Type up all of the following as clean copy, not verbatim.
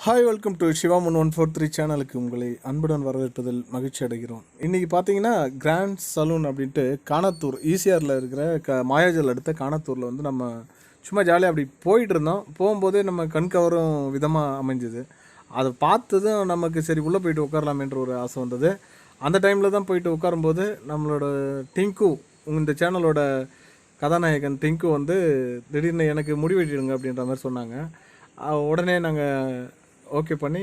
Hi welcome to Siva 1143 சேனலுக்கு உங்களை அன்புடன் வரவேற்பதில் மகிழ்ச்சி அடைகிறோம். இன்றைக்கி பார்த்தீங்கன்னா கிராண்ட் சலூன் அப்படின்ட்டு காணத்தூர் ஈசிஆரில் இருக்கிற மாயாஜல் அடுத்த காணத்தூரில் வந்து நம்ம சும்மா ஜாலியாக அப்படி போயிட்டு இருந்தோம். போகும்போதே நம்ம கண்கவரும் விதமாக அமைஞ்சுது. அதை பார்த்ததும் நமக்கு சரி உள்ளே போயிட்டு உட்காரலாமேன்ற ஒரு ஆசை வந்தது. அந்த டைமில் தான் போயிட்டு உட்காரும்போது நம்மளோட டிங்கு இந்த சேனலோட கதாநாயகன் டிங்கு வந்து திடீர்னு எனக்கு முடி வெட்டிடுங்க அப்படின்ற மாதிரி சொன்னாங்க. உடனே நாங்கள் ஓகே பண்ணி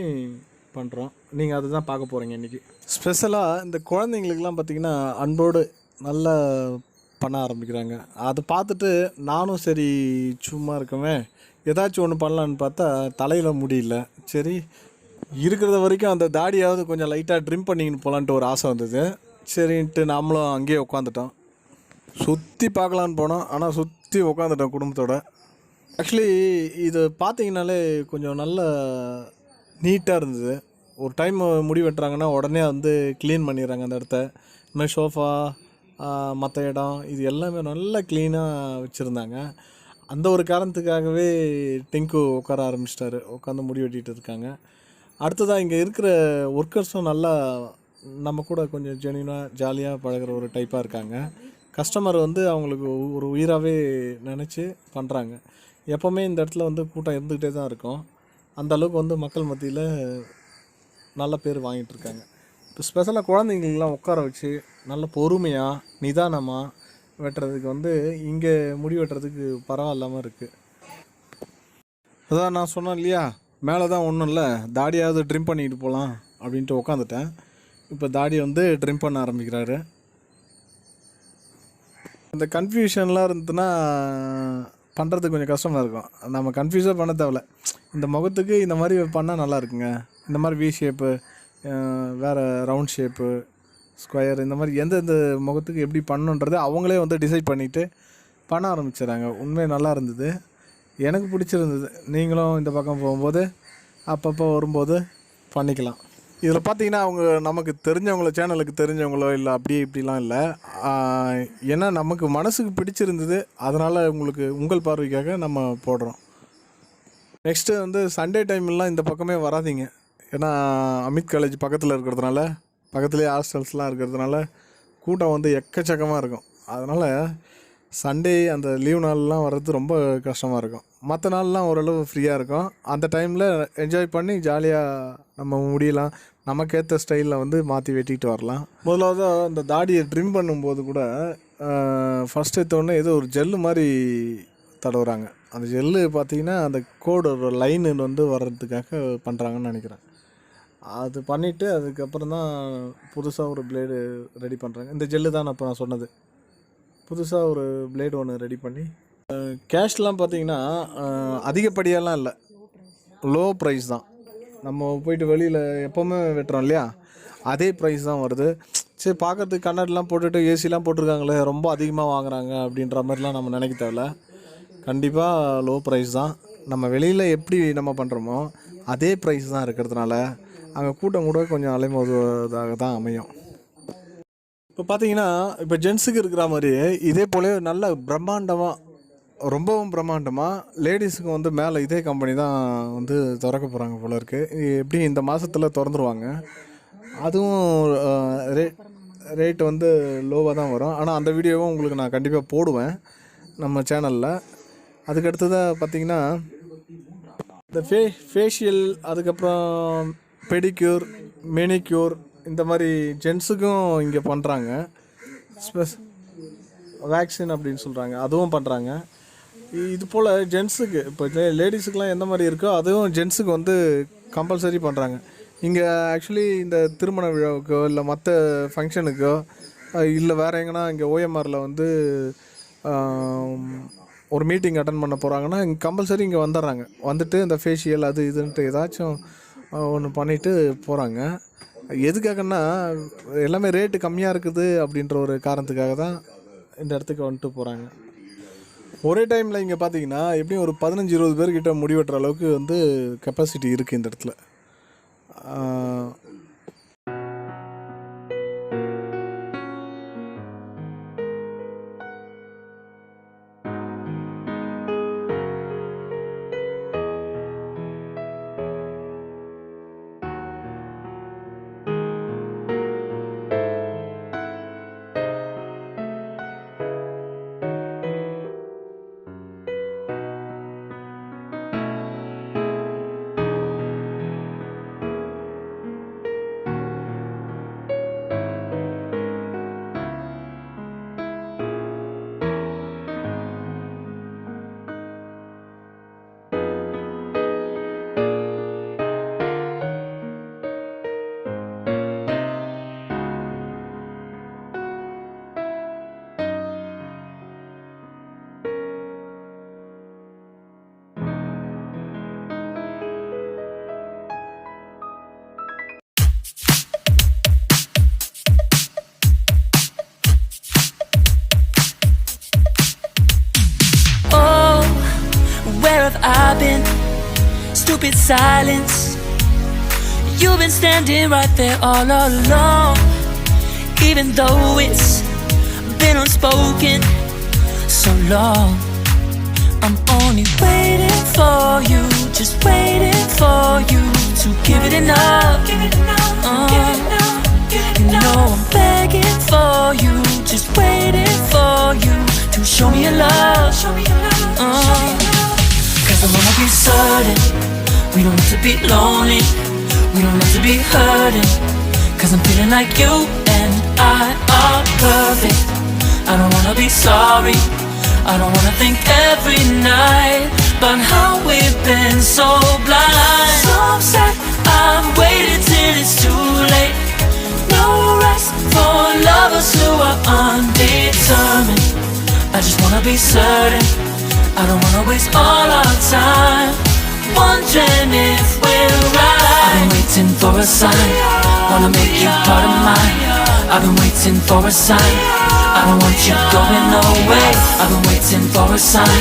பண்ணுறோம். நீங்கள் அதை தான் பார்க்க போகிறீங்க இன்றைக்கி. ஸ்பெஷலாக இந்த குழந்தைங்களுக்கெல்லாம் பார்த்திங்கன்னா அன்போடு நல்லா பண்ண ஆரம்பிக்கிறாங்க. அதை பார்த்துட்டு நானும் சரி சும்மா இருக்கவே ஏதாச்சும் ஒன்று பண்ணலான்னு பார்த்தா தலையில் முடியல. சரி இருக்கிறத வரைக்கும் அந்த தாடியாவது கொஞ்சம் லைட்டாக ட்ரிம் பண்ணிக்கின்னு போகலான்ட்டு ஒரு ஆசை வந்தது. சரின்ட்டு நாமளும் அங்கேயே உட்காந்துட்டோம். சுற்றி பார்க்கலான்னு போனோம், ஆனால் சுற்றி உட்காந்துட்டோம் குடும்பத்தோடு. ஆக்சுவலி இது பார்த்தீங்கன்னாலே கொஞ்சம் நல்ல நீட்டாக இருந்தது. ஒரு டைம் முடி வெட்டுறாங்கன்னா உடனே வந்து க்ளீன் பண்ணிடுறாங்க அந்த இடத்த. இதுமாதிரி சோஃபா மற்ற இடம் இது எல்லாமே நல்லா க்ளீனாக வச்சுருந்தாங்க. அந்த ஒரு காரணத்துக்காகவே டிங்கு உட்கார ஆரம்பிச்சிட்டாரு. உட்காந்து முடி வெட்டிகிட்டு இருக்காங்க. அடுத்ததாக இங்கே இருக்கிற ஒர்க்கர்ஸும் நல்லா நம்ம கூட கொஞ்சம் ஜென்யூனாக ஜாலியாக பழகிற ஒரு டைப்பாக இருக்காங்க. கஸ்டமர் வந்து அவங்களுக்கு ஒரு உயிராகவே நினச்சி பண்ணுறாங்க. எப்போவுமே இந்த இடத்துல வந்து கூட்டம் இருந்துக்கிட்டே தான் இருக்கும். அந்தளவுக்கு வந்து மக்கள் மத்தியில் நல்ல பேர் வாங்கிட்டுருக்காங்க. இப்போ ஸ்பெஷலாக குழந்தைங்களுக்கெல்லாம் உட்கார வச்சு நல்ல பொறுமையாக நிதானமாக வெட்டுறதுக்கு வந்து இங்கே முடி வெட்டுறதுக்கு பரவாயில்லாமல் இருக்குது. அதான் நான் சொன்னேன் இல்லையா, மேலே தான் ஒன்றும் இல்லை, தாடியாவது ட்ரிம் பண்ணிட்டு போகலாம் அப்படின்ட்டு உட்காந்துட்டேன். இப்போ தாடி வந்து ட்ரிம் பண்ண ஆரம்பிக்கிறாரு. இந்த கன்ஃபியூஷன்லாம் இருந்ததுன்னா பண்ணுறதுக்கு கொஞ்சம் கஷ்டமாக இருக்கும். நம்ம கன்ஃபியூஸாக பண்ண தேவையில்ல. இந்த முகத்துக்கு இந்த மாதிரி பண்ணால் நல்லா இருக்குங்க, இந்த மாதிரி வி ஷேப்பு, வேறு ரவுண்ட் ஷேப்பு, ஸ்கொயர், இந்த மாதிரி எந்தெந்த முகத்துக்கு எப்படி பண்ணணுன்றது அவங்களே வந்து டிசைட் பண்ணிவிட்டு பண்ண ஆரம்பிச்சிடறாங்க. உண்மையாக நல்லா இருந்தது, எனக்கு பிடிச்சிருந்தது. நீங்களும் இந்த பக்கம் போகும்போது அப்பப்போ வரும்போது பண்ணிக்கலாம். இதில் பார்த்தீங்கன்னா அவங்க நமக்கு தெரிஞ்சவங்களோ, சேனலுக்கு தெரிஞ்சவங்களோ இல்லை அப்படி இப்படிலாம் இல்லை. ஏன்னா நமக்கு மனசுக்கு பிடிச்சிருந்தது, அதனால் உங்களுக்கு உங்கள் பார்வைக்காக நம்ம போடுறோம். நெக்ஸ்ட்டு வந்து சண்டே டைம்லாம் இந்த பக்கமே வராதிங்க. ஏன்னா அமித் காலேஜ் பக்கத்தில் இருக்கிறதுனால, பக்கத்துலேயே ஹாஸ்டல்ஸ்லாம் இருக்கிறதுனால கூட்டம் வந்து எக்கச்சக்கமாக இருக்கும். அதனால் சண்டே அந்த லீவ் நாள்லாம் வர்றது ரொம்ப கஷ்டமாக இருக்கும். மற்ற நாள்லாம் ஓரளவு ஃப்ரீயாக இருக்கும். அந்த டைமில் என்ஜாய் பண்ணி ஜாலியாக நம்ம முடியலாம், நமக்கேற்ற ஸ்டைலில் வந்து மாற்றி வெட்டிக்கிட்டு வரலாம். முதலாவது அந்த தாடியை ட்ரிம் பண்ணும்போது கூட ஃபஸ்ட் எடுத்தோடனே ஏதோ ஒரு ஜெல்லு மாதிரி தடவுறாங்க. அந்த ஜெல்லு பார்த்திங்கன்னா அந்த கோடோட லைனு வந்து வர்றதுக்காக பண்ணுறாங்கன்னு நினைக்கிறேன். அது பண்ணிவிட்டு அதுக்கப்புறம் தான் புதுசாக ஒரு பிளேடு ரெடி பண்ணுறாங்க. இந்த ஜெல்லு தான் இப்போ நான் சொன்னது. புதுசாக ஒரு பிளேடு ஒன்று ரெடி பண்ணி கேஷ்லாம் பார்த்திங்கன்னா அதிகப்படியெல்லாம் இல்லை, லோ ப்ரைஸ் தான். நம்ம போயிட்டு வெளியில் எப்போவுமே வெட்டுறோம் இல்லையா, அதே ப்ரைஸ் தான் வருது. சரி பார்க்குறதுக்கு கண்ணாடிலாம் போட்டுட்டு ஏசிலாம் போட்டிருக்காங்களே, ரொம்ப அதிகமாக வாங்குறாங்க அப்படின்ற மாதிரிலாம் நம்ம நினைக்க தேவையில்ல. கண்டிப்பாக லோ ப்ரைஸ் தான். நம்ம வெளியில் எப்படி நம்ம பண்ணுறோமோ அதே ப்ரைஸ் தான் இருக்கிறதுனால அங்கே கூட்டம் கூட கொஞ்சம் அலைமோதுவதாக தான் அமையும். இப்போ பார்த்தீங்கன்னா இப்போ ஜென்ஸுக்கு இருக்கிற மாதிரி இதே போல நல்ல பிரம்மாண்டமாக, ரொம்பவும் பிரம்மாண்டமாக லேடிஸுக்கு வந்து மேலே இதே கம்பெனி தான் வந்து திறக்க போகிறாங்க போல இருக்குது. எப்படி இந்த மாதத்தில் திறந்துருவாங்க. அதுவும் ரேட் வந்து லோவாக தான் வரும். ஆனால் அந்த வீடியோவும் உங்களுக்கு நான் கண்டிப்பாக போடுவேன் நம்ம சேனலில். அதுக்கடுத்ததாக பார்த்திங்கன்னா இந்த ஃபேஷியல், அதுக்கப்புறம் பெடிக்யூர், மெனிக்யூர், இந்த மாதிரி ஜென்ஸுக்கும் இங்கே பண்ணுறாங்க. வேக்சின் அப்படின்னு சொல்கிறாங்க, அதுவும் பண்ணுறாங்க. இது போல் ஜென்ஸுக்கு இப்போ லேடிஸுக்கெலாம் எந்த மாதிரி இருக்கோ அதுவும் ஜென்ஸுக்கு வந்து கம்பல்சரி பண்ணுறாங்க. இங்கே ஆக்சுவலி இந்த திருமண விழாவுக்கோ இல்லை மற்ற ஃபங்க்ஷனுக்கோ இல்லை வேறு எங்கன்னா இங்கே ஓஎம்ஆரில் வந்து ஒரு மீட்டிங் அட்டன் பண்ண போகிறாங்கன்னா இங்கே கம்பல்சரி இங்கே வந்துடுறாங்க. வந்துட்டு இந்த ஃபேஷியல் அது இதுன்ட்டு ஏதாச்சும் ஒன்று பண்ணிவிட்டு போகிறாங்க. எதுக்காகன்னா எல்லாமே ரேட்டு கம்மியாக இருக்குது அப்படின்ற ஒரு காரணத்துக்காக தான் இந்த இடத்துக்கு வந்துட்டு போகிறாங்க. ஒரே டைமில் இங்கே பார்த்தீங்கன்னா எப்படியும் ஒரு 15-20 பேர்கிட்ட முடிவெட்டுற அளவுக்கு வந்து கெப்பாசிட்டி இருக்குது இந்த இடத்துல. stupid silence. You've been standing right there all along, even though it's been unspoken so long. I'm only waiting for you, just waiting for you to give it enough. You know I'm begging for you, just waiting for you to show me your love. Cause I wanna be certain we don't have to be lonely, we don't have to be hurting. Cause I'm feeling like you and I are perfect. I don't wanna be sorry, I don't wanna think every night about how we've been so blind. So upset, I've waited till it's too late. No rest for lovers who are undetermined. I just wanna be certain, I don't wanna waste all our time wondering if we're right. I've been waiting for a sign, wanna make you part of mine. I've been waiting for a sign, I don't want you going away. I've been waiting for a sign,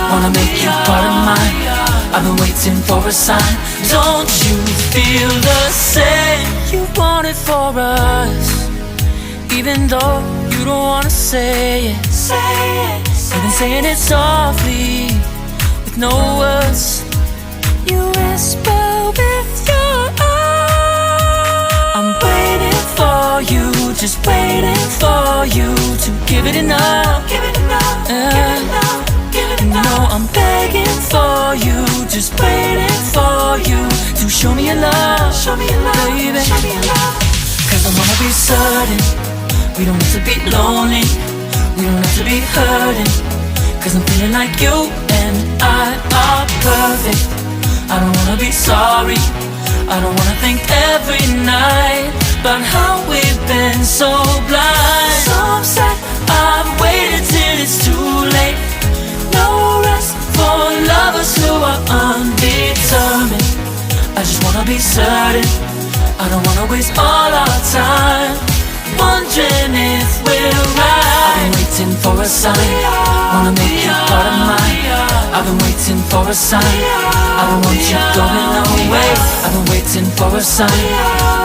wanna make you part of mine. I've been waiting for a sign. Don't you feel the same? You want it for us, even though you don't wanna say it. You've been saying it softly, with no words. You whisper with your eyes. I'm waiting for you, just waiting for you to give it enough. You know I'm begging for you, just waiting for you to show me your love, baby. Cause I wanna be certain we don't have to be lonely, we don't have to be hurting. Cause I'm feeling like you and I are perfect. I don't wanna be sorry, I don't wanna think every night about how we've been so blind. So upset, I've waited till it's too late. No rest for lovers who are undetermined. I just wanna be certain, I don't wanna waste all our time wondering if we're right. I've been waiting for a sign, wanna make you part of mine. I've been waiting for a sign, I don't want you going away. I've been waiting for a sign,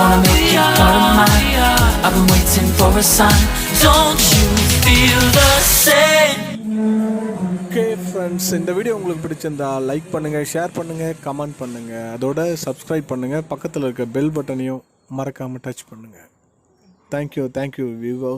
wanna make you part of mine. I've been waiting for a sign. Don't you feel the same? Okay friends, இந்த video உங்களுக்கு பிடிச்சிருந்தா like பண்ணுங்கள், share பண்ணுங்கள், comment பண்ணுங்கள். அதோட subscribe பண்ணுங்கள். பக்கத்தில் இருக்க பெல் பட்டனையும் மறக்காமல் டச் பண்ணுங்கள். Thank you viewers.